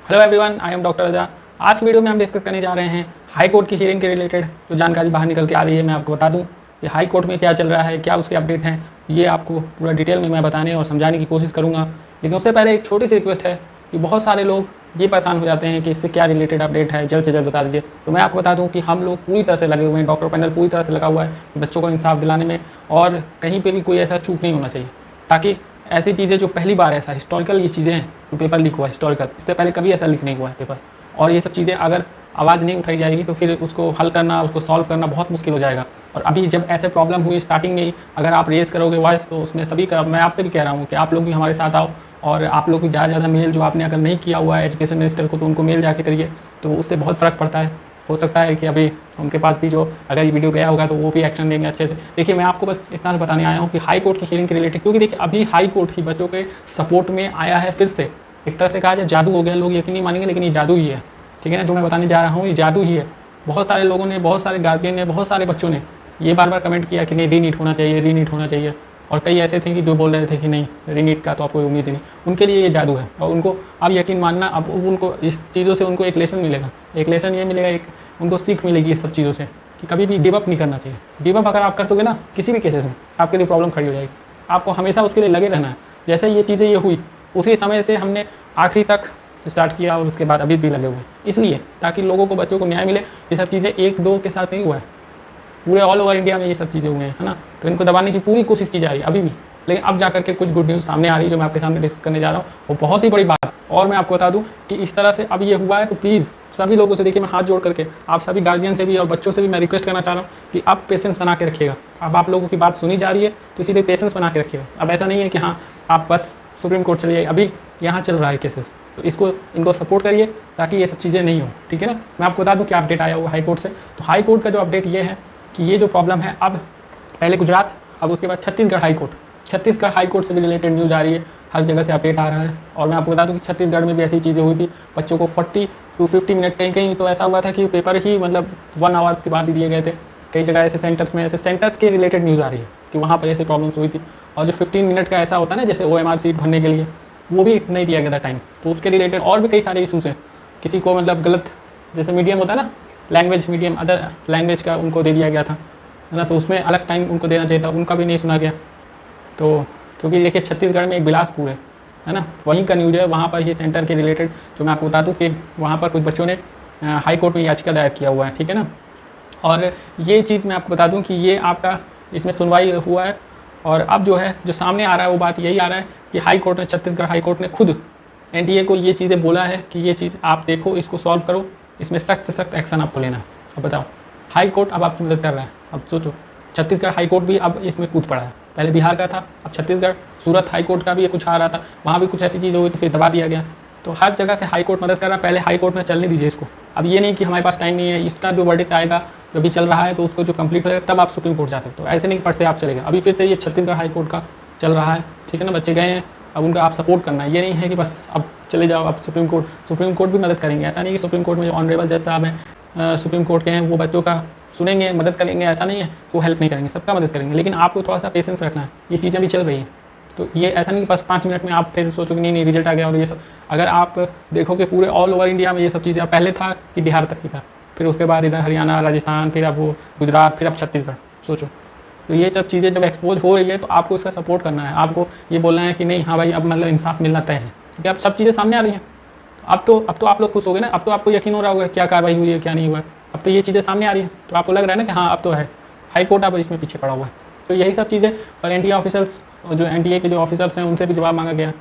Hello everyone, I am doctor Raza. आज की video में हम डिस्कस करने जा रहे हैं हाई कोर्ट की हियरिंग के रिलेटेड जो जानकारी बाहर निकल के आ रही है। मैं आपको बता दूं कि हाई कोर्ट में क्या चल रहा है, क्या उसके अपडेट हैं, ये आपको पूरा डिटेल में मैं बताने और समझाने की कोशिश करूँगा। लेकिन उससे पहले एक छोटी सी रिक्वेस्ट है कि बहुत सारे लोग ये परेशान हो जाते हैं कि इससे क्या रिलेटेड अपडेट है, जल्द से जल्द बता दीजिए। तो मैं आपको बता दूं कि हम लोग पूरी तरह से लगे हुए हैं, डॉक्टर पैनल पूरी तरह से लगा हुआ है कि बच्चों को इंसाफ दिलाने में, और कहीं पे भी कोई ऐसा चूक नहीं होना चाहिए, ताकि ऐसी चीज़ें जो पहली बार ऐसा हिस्टोरिकल ये चीज़ें हैं, जो पेपर लीक हुआ हिस्टोरिकल, इससे पहले कभी ऐसा लीक नहीं हुआ है पेपर, और ये सब चीज़ें अगर आवाज़ नहीं उठाई जाएगी तो फिर उसको हल करना, उसको सॉल्व करना बहुत मुश्किल हो जाएगा। और अभी जब ऐसे प्रॉब्लम हुई स्टार्टिंग में ही, अगर आप रेज़ करोगे वॉइस, तो उसमें सभी का, मैं आपसे भी कह रहा हूँ कि आप लोग भी हमारे साथ आओ, और आप लोग भी ज़्यादा से ज़्यादा मेल, जो आपने अगर नहीं किया हुआ है एजुकेशन मिनिस्टर को, तो उनको मेल जाके करिए, तो उससे बहुत फ़र्क पड़ता है। हो सकता है कि अभी उनके पास भी जो अगर ये वीडियो गया होगा तो वो भी एक्शन लेंगे अच्छे से। देखिए, मैं आपको बस इतना बताने आया हूँ कि हाई कोर्ट की हियरिंग के रिलेटेड, क्योंकि देखिए अभी हाई कोर्ट ही बच्चों के सपोर्ट में आया है फिर से। एक तरह से कहा जाए जादू हो गया, लोग यकीन नहीं मानेंगे लेकिन ये जादू ही है, ठीक है ना। जो मैं बताने जा रहा हूँ ये जादू ही है। बहुत सारे लोगों ने, बहुत सारे गार्जियन ने, बहुत सारे बच्चों ने ये बार बार कमेंट किया कि नहीं रीनीट होना चाहिए, रीनीट होना चाहिए, और कई ऐसे थे कि जो बोल रहे थे कि नहीं रीनीट का तो आपको उम्मीद ही नहीं। उनके लिए ये जादू है, और उनको अब यकीन मानना, अब उनको इस चीज़ों से उनको एक लेसन मिलेगा। एक लेसन ये मिलेगा, एक उनको सीख मिलेगी इस सब चीज़ों से कि कभी भी गिव अप नहीं करना चाहिए। गिव अप अगर आप कर दोगे ना किसी भी केसेस में, आपके लिए प्रॉब्लम खड़ी हो जाएगी। आपको हमेशा उसके लिए लगे रहना है। जैसे ये चीज़ें ये हुई, उसी समय से हमने आखिरी तक स्टार्ट किया, और उसके बाद अभी भी लगे हुए, इसलिए ताकि लोगों को, बच्चों को न्याय मिले। ये सब चीज़ें एक दो के साथ नहीं हुआ है, पूरे ऑल ओवर इंडिया में ये सब चीज़ें हुए हैं, है ना। तो इनको दबाने की पूरी कोशिश की जा रही है अभी भी। लेकिन अब जाकर के कुछ गुड न्यूज़ सामने आ रही है जो मैं आपके सामने डिस्कस करने जा रहा हूँ, वो बहुत ही बड़ी बात है। और मैं आपको बता दूं कि इस तरह से अब ये हुआ है, तो प्लीज़ सभी लोगों से, देखिए मैं हाथ जोड़ करके आप सभी गार्जियन से भी और बच्चों से भी मैं रिक्वेस्ट करना चाह रहा हूँ कि आप पेशेंस बना के रखिएगा। अब आप लोगों की बात सुनी जा रही है तो इसीलिए पेशेंस बना के रखिएगा। अब ऐसा नहीं है कि हाँ आप बस सुप्रीम कोर्ट चलिए, अभी यहाँ चल रहा है केसेस, तो इनको सपोर्ट करिए ताकि ये सब चीज़ें नहीं हो, ठीक है ना। मैं आपको बता दूँ कि अपडेट आया हुआ हाई कोर्ट से। तो हाई कोर्ट का जो अपडेट ये है कि ये जो प्रॉब्लम है, अब पहले गुजरात, अब उसके बाद Chhattisgarh high court. Chhattisgarh high court से भी रिलेटेड न्यूज़ आ रही है, हर जगह से अपडेट आ रहा है। और मैं आपको बता दूं कि छत्तीसगढ़ में भी ऐसी चीज़ें हुई थी, बच्चों को 40 to 50 मिनट, कहीं कहीं तो ऐसा हुआ था कि पेपर ही मतलब 1 आवर्स के बाद ही दिए गए थे। कई जगह ऐसे सेंटर्स में, ऐसे सेंटर्स के रिलेटेड न्यूज़ आ रही है कि वहाँ पर ऐसी प्रॉब्लम्स हुई थी। और जो 15 मिनट का ऐसा होता है ना, जैसे OMR सीट भरने के लिए, वो भी नहीं दिया गया था टाइम, तो उसके रिलेटेड और भी कई सारे इशूज़ हैं। किसी को मतलब गलत, जैसे मीडियम होता है ना, लैंग्वेज मीडियम, अदर लैंग्वेज का उनको दे दिया गया था, है ना, तो उसमें अलग टाइम उनको देना चाहिए था, उनका भी नहीं सुना गया। तो क्योंकि देखिए छत्तीसगढ़ में एक बिलासपुर है ना, वहीं का न्यूज़ है, वहाँ पर ये सेंटर के रिलेटेड जो मैं आपको बता दूँ कि वहाँ पर कुछ बच्चों ने हाई कोर्ट में याचिका दायर किया हुआ है, ठीक है ना। और ये चीज़ मैं आपको बता दूँ कि ये आपका इसमें सुनवाई हुआ है, और अब जो है, जो सामने आ रहा है वो बात यही आ रहा है कि हाई कोर्ट ने, छत्तीसगढ़ हाई कोर्ट ने खुद NTA को ये चीज़ें बोला है कि ये चीज़ आप देखो, इसको सॉल्व करो, इसमें सख्त से सख्त एक्शन आपको लेना है। अब बताओ, हाई कोर्ट अब आपकी मदद कर रहा है। अब सोचो, छत्तीसगढ़ हाई कोर्ट भी अब इसमें कूद पड़ा है। पहले बिहार का था, अब छत्तीसगढ़, सूरत हाई कोर्ट का भी ये कुछ आ रहा था, वहाँ भी कुछ ऐसी चीज़ हुई तो फिर दबा दिया गया। तो हर जगह से हाई कोर्ट मदद कर रहा है। पहले हाई कोर्ट में चलने दीजिए इसको। अब ये नहीं कि हमारे पास टाइम नहीं है, इसका जो वर्डिक्ट आएगा, जो भी चल रहा है, तो उसको जो कंप्लीट हो जाएगा तब आप सुप्रीम कोर्ट जा सकते हो। ऐसे नहीं पढ़ से आप चलेगा। अभी फिर से ये छत्तीसगढ़ हाई कोर्ट का चल रहा है, ठीक है ना। बच्चे गए हैं, अब उनका आप सपोर्ट करना है। ये नहीं है कि बस अब चले जाओ, अब सुप्रीम कोर्ट भी मदद करेंगे। ऐसा नहीं कि सुप्रीम कोर्ट में जो ऑनरेबल जज साहब हैं सुप्रीम कोर्ट के हैं, वो बच्चों का सुनेंगे, मदद करेंगे, ऐसा नहीं है, वो हेल्प नहीं करेंगे, सबका मदद करेंगे। लेकिन आपको थोड़ा सा पेशेंस रखना है, ये चीज़ें भी चल रही हैं। तो ये ऐसा नहीं कि बस 5 मिनट में आप फिर सोचोगे नहीं रिजल्ट आ गया। और ये सब अगर आप देखोगे पूरे ऑल ओवर इंडिया में ये सब चीज़ें, पहले था कि बिहार तक ही था, फिर उसके बाद इधर हरियाणा, राजस्थान, फिर अब वो गुजरात, फिर अब छत्तीसगढ़। सोचो, तो ये सब चीज़ें जब एक्सपोज हो रही है तो आपको इसका सपोर्ट करना है। आपको ये बोलना है कि नहीं, हाँ भाई अब मतलब इंसाफ मिलना तय है, क्योंकि अब सब चीज़ें सामने आ रही हैं। अब तो आप लोग खुश हो गए ना, अब तो आपको यकीन हो रहा होगा क्या कार्रवाई हुई है क्या नहीं हुआ है। अब तो ये चीज़ें सामने आ रही हैं, तो आपको लग रहा है ना कि हाँ अब तो है, हाई कोर्ट अब इसमें पीछे पड़ा हुआ है। तो यही सब चीज़ें, और NTA ऑफिसर्स, जो NTA के जो ऑफिसर्स हैं, उनसे भी जवाब मांगा गया,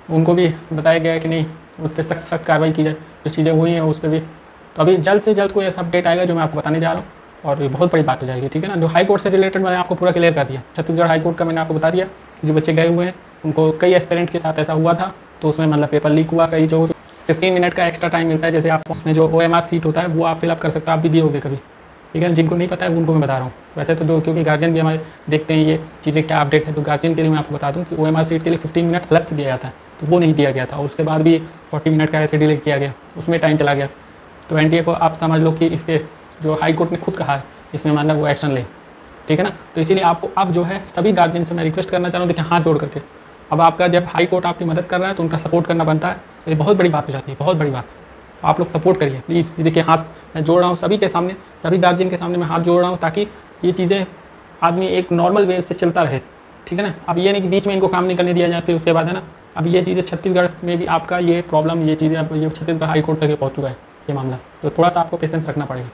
उनको भी बताया गया कि नहीं उस पर सख्त सख्त कार्रवाई की जाए, जो चीज़ें हुई हैं उस पर भी। तो अभी जल्द से जल्द कोई ऐसा अपडेट आएगा जो मैं आपको बताने जा रहा हूँ, और ये बहुत बड़ी बात हो जाएगी, ठीक है ना। जो हाई कोर्ट से रिलेटेड मैंने आपको पूरा क्लियर कर दिया। छत्तीसगढ़ हाई कोर्ट का मैंने आपको बता दिया कि जो बच्चे गए हुए हैं उनको कई एस्पिरेंट के साथ ऐसा हुआ था, तो उसमें मतलब पेपर लीक हुआ। कई जो 15 मिनट का एक्स्ट्रा टाइम मिलता है, जैसे आप उसमें जो OMR सीट होता है वो आप फिलअप कर सकते हो, आप भी दिए होगे कभी, ठीक है। जिनको नहीं पता है उनको मैं बता रहा हूँ। वैसे तो जो, क्योंकि गार्जियन भी हमारे देखते हैं ये चीज़ें क्या अपडेट है, तो गार्जियन के लिए मैं आपको बता दूँ कि OMR सीट के लिए 15 मिनट अलग से दिया जाता है, तो वो नहीं दिया गया था। और उसके बाद भी 40 मिनट का ऐसे डिले किया गया, उसमें टाइम चला गया। तो NTA को आप समझ लो कि इसके जो हाई कोर्ट ने खुद कहा है इसमें मतलब वो एक्शन ले, ठीक है ना। तो इसीलिए आपको अब जो है सभी गार्जियन से मैं रिक्वेस्ट करना चाह रहा हूँ, देखिए हाथ जोड़ करके, अब आपका जब हाई कोर्ट आपकी मदद कर रहा है तो उनका सपोर्ट करना बनता है। तो ये बहुत बड़ी बात हो जाती है, बहुत बड़ी बात। आप लोग सपोर्ट करिए प्लीज़। ये देखिए हाथ मैं जोड़ रहा हूँ सभी के सामने, सभी गार्जियन के सामने मैं हाथ जोड़ रहा हूँ, ताकि ये चीज़ें आदमी एक नॉर्मल वे से चलता रहे, ठीक है ना। अब ये नहीं कि बीच में इनको काम नहीं करने दिया जाए, फिर उसके बाद है ना, अब ये चीज़ें छत्तीसगढ़ में भी आपका ये प्रॉब्लम, ये चीज़ें अब ये छत्तीसगढ़ हाई कोर्ट तक पहुँच चुका है ये मामला, तो थोड़ा सा आपको पेशेंस रखना पड़ेगा।